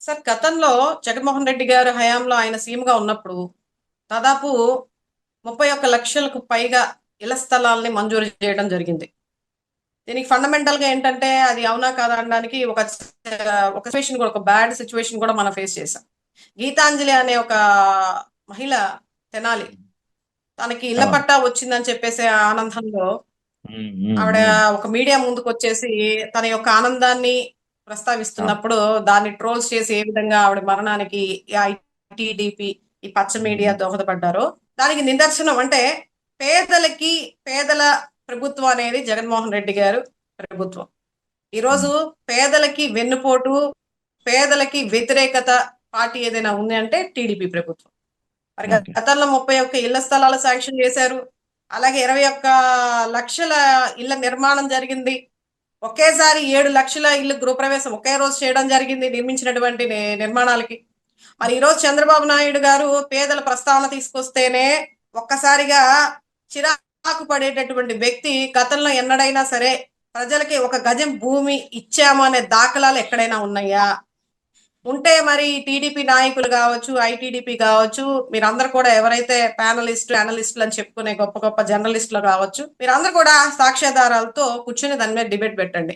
Sir గతంలో జగన్మోహన్ రెడ్డి గారు హయాంలో ఆయన సీఎంగా ఉన్నప్పుడు దాదాపు 31 లక్షలకు పైగా ఇళ్ల స్థలాల్ని మంజూరు చేయడం జరిగింది. దీనికి ఫండమెంటల్ గా ఏంటంటే అది అవునా కాదా అనడానికి ఒక సిచ్యువేషన్ కూడా, ఒక బ్యాడ్ సిచ్యువేషన్ కూడా మనం ఫేస్ చేసాం. గీతాంజలి అనే ఒక మహిళ, తెనాలి, తనకి ఇళ్ల అవును. పట్టా వచ్చిందని చెప్పేసి ఆనందంలో హ్మ్. హ్మ్. ఆవిడ హ్మ్. ఒక మీడియా ముందుకు వచ్చేసి తన యొక్క ఆనందాన్ని అవును. ప్రస్తావిస్తున్నప్పుడు దాన్ని ట్రోల్స్ చేసి ఏ విధంగా ఆవిడ మరణానికి టీడీపీ, ఈ పచ్చ మీడియా హ్మ్. దోహదపడ్డారో దానికి నిదర్శనం అంటే పేదలకి, పేదల ప్రభుత్వం అనేది జగన్మోహన్ రెడ్డి గారు ప్రభుత్వం. ఈరోజు హ్మ్. పేదలకి వెన్నుపోటు, పేదలకి వ్యతిరేకత పార్టీ ఏదైనా ఉంది అంటే టీడీపీ ప్రభుత్వం. మరి ఓకే. గతంలో 31 ఇళ్ల స్థలాలు శాంక్షన్ చేశారు. అలాగే 21 లక్షల ఇళ్ల నిర్మాణం జరిగింది. ఒకేసారి 7 లక్షల ఇల్లు గృహప్రవేశం ఒకే రోజు చేయడం జరిగింది, నిర్మించినటువంటి నిర్మాణాలకి. మరి ఈరోజు చంద్రబాబు నాయుడు గారు పేదల ప్రస్తావన తీసుకొస్తేనే ఒక్కసారిగా చిరాకు పడేటటువంటి వ్యక్తి. గతంలో ఎన్నడైనా సరే ప్రజలకి ఒక గజం భూమి ఇచ్చాము అనే దాఖలాలు ఎక్కడైనా ఉన్నాయా? ఉంటే మరి టీడీపీ నాయకులు కావచ్చు, ఐటీడీపీ కావచ్చు, మీరందరూ కూడా ఎవరైతే ప్యానలిస్ట్ అనలిస్టులు అని చెప్పుకునే గొప్ప గొప్ప జర్నలిస్టులు కావచ్చు, మీరందరూ కూడా సాక్ష్యాధారాలతో కూర్చుని దాని మీద డిబేట్ పెట్టండి.